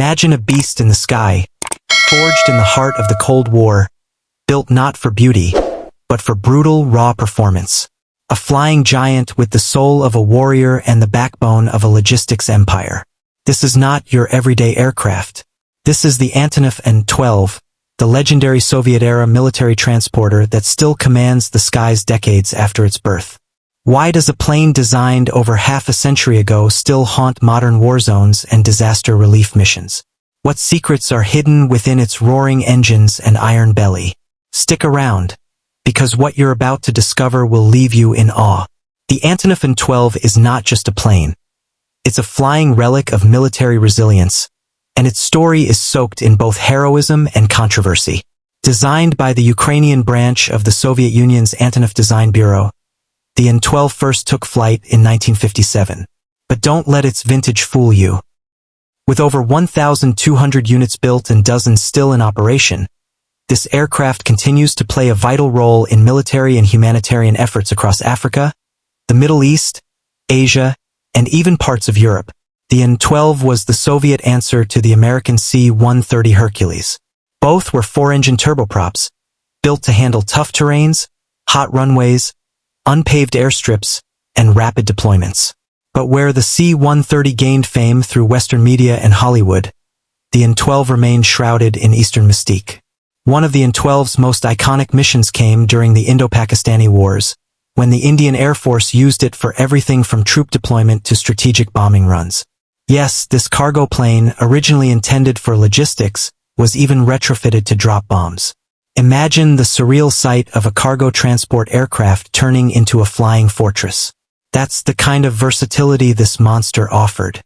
Imagine a beast in the sky, forged in the heart of the Cold War, built not for beauty, but for brutal, raw performance. A flying giant with the soul of a warrior and the backbone of a logistics empire. This is not your everyday aircraft. This is the Antonov An-12, the legendary Soviet-era military transporter that still commands the skies decades after its birth. Why does a plane designed over half a century ago still haunt modern war zones and disaster relief missions? What secrets are hidden within its roaring engines and iron belly? Stick around, because what you're about to discover will leave you in awe. The Antonov An-12 is not just a plane. It's a flying relic of military resilience, and its story is soaked in both heroism and controversy. Designed by the Ukrainian branch of the Soviet Union's Antonov Design Bureau, the An-12 first took flight in 1957. But don't let its vintage fool you. With over 1,200 units built and dozens still in operation, this aircraft continues to play a vital role in military and humanitarian efforts across Africa, the Middle East, Asia, and even parts of Europe. The An-12 was the Soviet answer to the American C-130 Hercules. Both were four-engine turboprops, built to handle tough terrains, hot runways, unpaved airstrips, and rapid deployments. But where the C-130 gained fame through Western media and Hollywood, the An-12 remained shrouded in Eastern mystique. One of the An-12's most iconic missions came during the Indo-Pakistani Wars, when the Indian Air Force used it for everything from troop deployment to strategic bombing runs. Yes, this cargo plane, originally intended for logistics, was even retrofitted to drop bombs. Imagine the surreal sight of a cargo transport aircraft turning into a flying fortress. That's the kind of versatility this monster offered.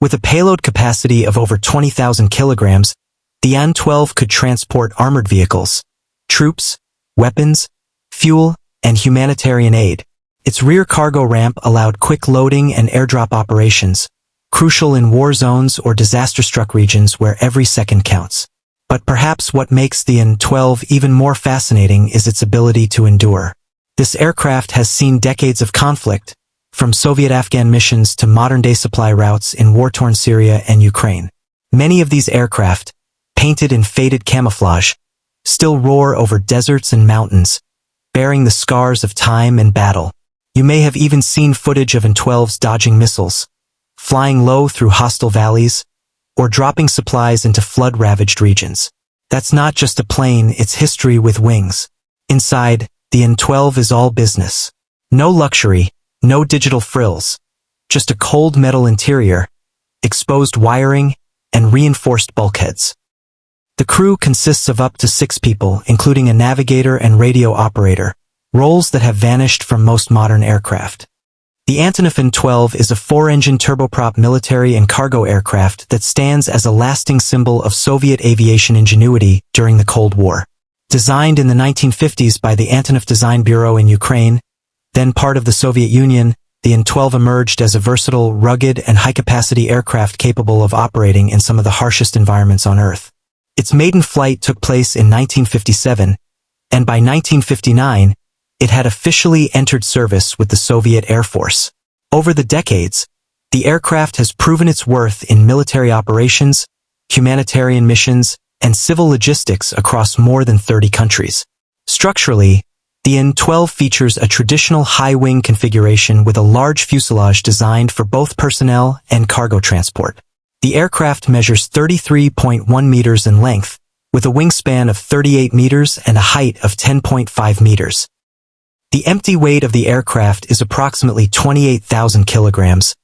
With a payload capacity of over 20,000 kilograms, the An-12 could transport armored vehicles, troops, weapons, fuel, and humanitarian aid. Its rear cargo ramp allowed quick loading and airdrop operations, crucial in war zones or disaster-struck regions where every second counts. But perhaps what makes the An-12 even more fascinating is its ability to endure. This aircraft has seen decades of conflict, from Soviet-Afghan missions to modern-day supply routes in war-torn Syria and Ukraine. Many of these aircraft, painted in faded camouflage, still roar over deserts and mountains, bearing the scars of time and battle. You may have even seen footage of An-12s dodging missiles, flying low through hostile valleys, or dropping supplies into flood-ravaged regions. That's not just a plane, it's history with wings. Inside, the An-12 is all business. No luxury, no digital frills, just a cold metal interior, exposed wiring, and reinforced bulkheads. The crew consists of up to 6 people, including a navigator and radio operator, roles that have vanished from most modern aircraft. The Antonov An-12 is a 4-engine turboprop military and cargo aircraft that stands as a lasting symbol of Soviet aviation ingenuity during the Cold War. Designed in the 1950s by the Antonov Design Bureau in Ukraine, then part of the Soviet Union, the An-12 emerged as a versatile, rugged, and high-capacity aircraft capable of operating in some of the harshest environments on Earth. Its maiden flight took place in 1957, and by 1959, it had officially entered service with the Soviet Air Force. Over the decades, the aircraft has proven its worth in military operations, humanitarian missions, and civil logistics across more than 30 countries. Structurally, the An-12 features a traditional high-wing configuration with a large fuselage designed for both personnel and cargo transport. The aircraft measures 33.1 meters in length, with a wingspan of 38 meters and a height of 10.5 meters. The empty weight of the aircraft is approximately 28,000 kilograms,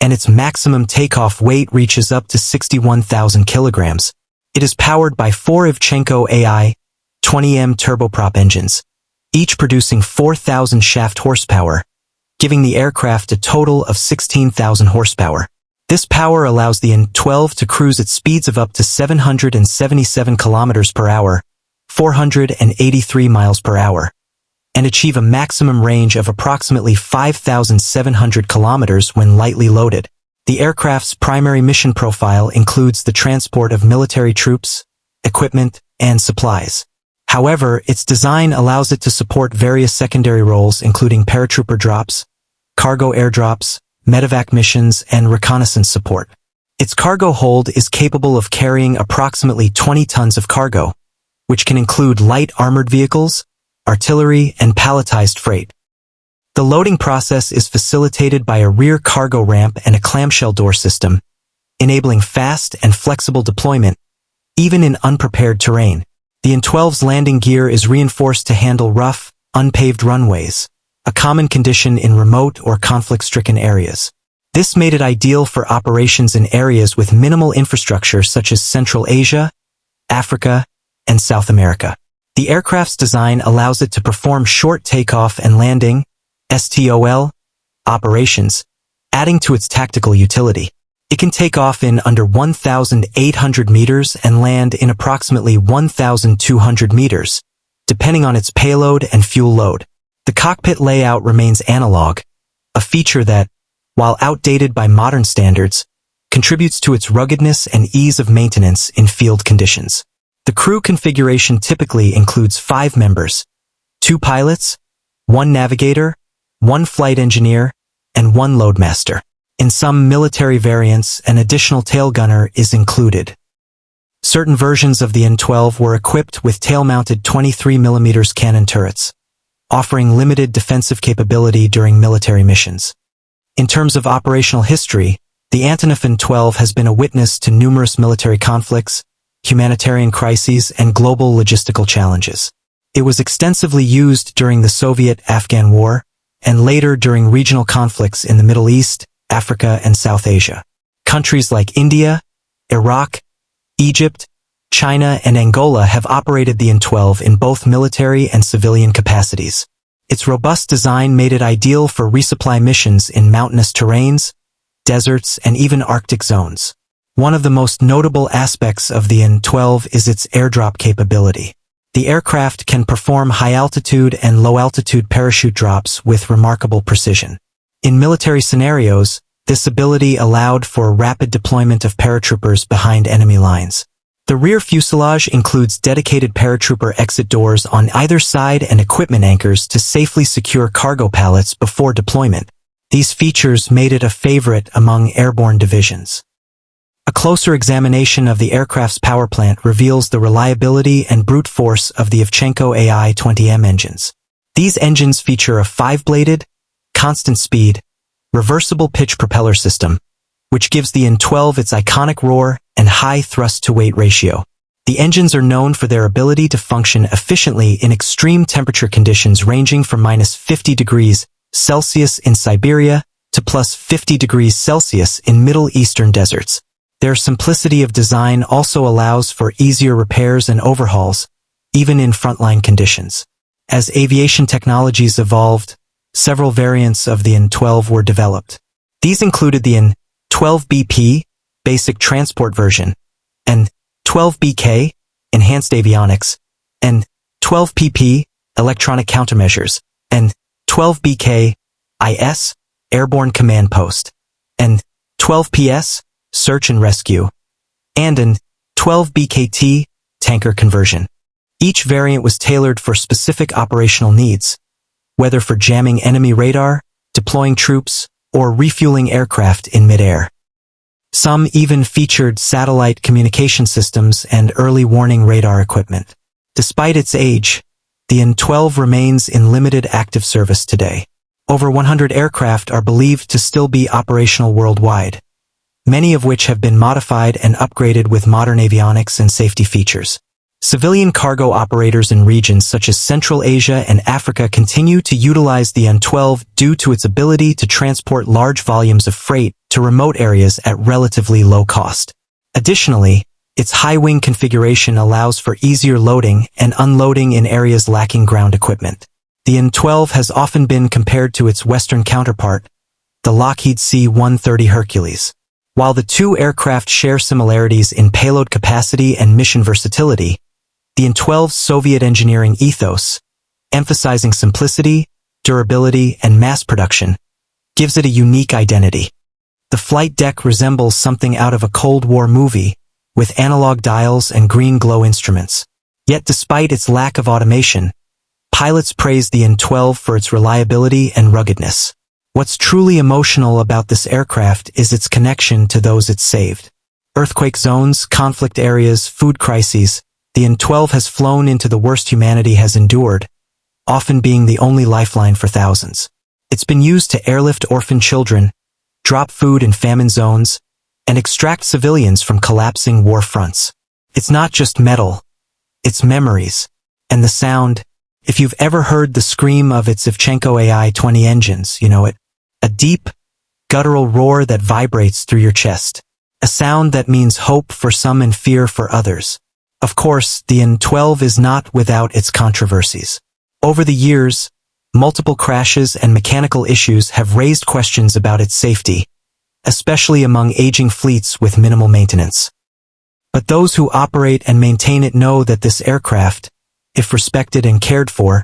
and its maximum takeoff weight reaches up to 61,000 kilograms. It is powered by 4 Ivchenko AI 20M turboprop engines, each producing 4,000 shaft horsepower, giving the aircraft a total of 16,000 horsepower. This power allows the An-12 to cruise at speeds of up to 777 kilometers per hour, 483 miles per hour, and achieve a maximum range of approximately 5,700 kilometers when lightly loaded. The aircraft's primary mission profile includes the transport of military troops, equipment, and supplies. However, its design allows it to support various secondary roles including paratrooper drops, cargo airdrops, medevac missions, and reconnaissance support. Its cargo hold is capable of carrying approximately 20 tons of cargo, which can include light armored vehicles, artillery, and palletized freight. The loading process is facilitated by a rear cargo ramp and a clamshell door system, enabling fast and flexible deployment, even in unprepared terrain. The An-12's landing gear is reinforced to handle rough, unpaved runways, a common condition in remote or conflict-stricken areas. This made it ideal for operations in areas with minimal infrastructure such as Central Asia, Africa, and South America. The aircraft's design allows it to perform short takeoff and landing (STOL) operations, adding to its tactical utility. It can take off in under 1,800 meters and land in approximately 1,200 meters, depending on its payload and fuel load. The cockpit layout remains analog, a feature that, while outdated by modern standards, contributes to its ruggedness and ease of maintenance in field conditions. The crew configuration typically includes 5 members, 2 pilots, 1 navigator, 1 flight engineer, and 1 loadmaster. In some military variants, an additional tail gunner is included. Certain versions of the An-12 were equipped with tail-mounted 23mm cannon turrets, offering limited defensive capability during military missions. In terms of operational history, the Antonov An-12 has been a witness to numerous military conflicts, humanitarian crises, and global logistical challenges. It was extensively used during the Soviet-Afghan War, and later during regional conflicts in the Middle East, Africa, and South Asia. Countries like India, Iraq, Egypt, China, and Angola have operated the An-12 in both military and civilian capacities. Its robust design made it ideal for resupply missions in mountainous terrains, deserts, and even Arctic zones. One of the most notable aspects of the An-12 is its airdrop capability. The aircraft can perform high-altitude and low-altitude parachute drops with remarkable precision. In military scenarios, this ability allowed for rapid deployment of paratroopers behind enemy lines. The rear fuselage includes dedicated paratrooper exit doors on either side and equipment anchors to safely secure cargo pallets before deployment. These features made it a favorite among airborne divisions. A closer examination of the aircraft's power plant reveals the reliability and brute force of the Evchenko AI-20M engines. These engines feature a 5-bladed, constant speed, reversible pitch propeller system, which gives the An-12 its iconic roar and high thrust-to-weight ratio. The engines are known for their ability to function efficiently in extreme temperature conditions ranging from -50 degrees Celsius in Siberia to +50 degrees Celsius in Middle Eastern deserts. Their simplicity of design also allows for easier repairs and overhauls, even in frontline conditions. As aviation technologies evolved, several variants of the An-12 were developed. These included the An-12BP, basic transport version, An-12BK, enhanced avionics, An-12PP, electronic countermeasures, An-12BK-IS, airborne command post, An-12PS, search and rescue, and An-12BKT, tanker conversion. Each variant was tailored for specific operational needs, whether for jamming enemy radar, deploying troops, or refueling aircraft in midair. Some even featured satellite communication systems and early warning radar equipment. Despite its age, the An-12 remains in limited active service today. Over 100 aircraft are believed to still be operational worldwide, many of which have been modified and upgraded with modern avionics and safety features. Civilian cargo operators in regions such as Central Asia and Africa continue to utilize the An-12 due to its ability to transport large volumes of freight to remote areas at relatively low cost. Additionally, its high-wing configuration allows for easier loading and unloading in areas lacking ground equipment. The An-12 has often been compared to its Western counterpart, the Lockheed C-130 Hercules. While the two aircraft share similarities in payload capacity and mission versatility, the An-12's Soviet engineering ethos, emphasizing simplicity, durability, and mass production, gives it a unique identity. The flight deck resembles something out of a Cold War movie, with analog dials and green glow instruments. Yet despite its lack of automation, pilots praise the An-12 for its reliability and ruggedness. What's truly emotional about this aircraft is its connection to those it saved. Earthquake zones, conflict areas, food crises, the An-12 has flown into the worst humanity has endured, often being the only lifeline for thousands. It's been used to airlift orphan children, drop food in famine zones, and extract civilians from collapsing war fronts. It's not just metal, it's memories. And the sound, if you've ever heard the scream of its Ivchenko AI-20 engines, you know it. A deep, guttural roar that vibrates through your chest. A sound that means hope for some and fear for others. Of course, the An-12 is not without its controversies. Over the years, multiple crashes and mechanical issues have raised questions about its safety, especially among aging fleets with minimal maintenance. But those who operate and maintain it know that this aircraft, if respected and cared for,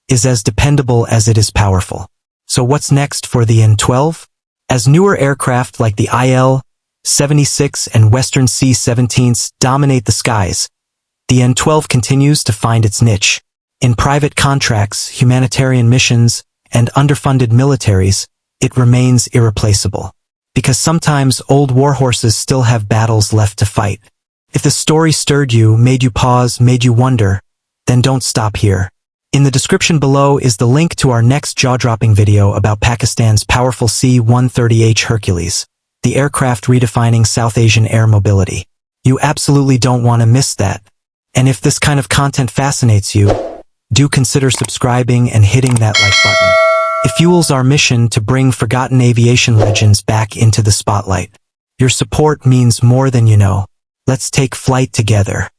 is as dependable as it is powerful. So what's next for the An-12? As newer aircraft like the IL-76 and Western C-17s dominate the skies, the An-12 continues to find its niche. In private contracts, humanitarian missions, and underfunded militaries, it remains irreplaceable. Because sometimes old warhorses still have battles left to fight. If the story stirred you, made you pause, made you wonder, then don't stop here. In the description below is the link to our next jaw-dropping video about Pakistan's powerful C-130H Hercules, the aircraft redefining South Asian air mobility. You absolutely don't want to miss that. And if this kind of content fascinates you, do consider subscribing and hitting that like button. It fuels our mission to bring forgotten aviation legends back into the spotlight. Your support means more than you know. Let's take flight together.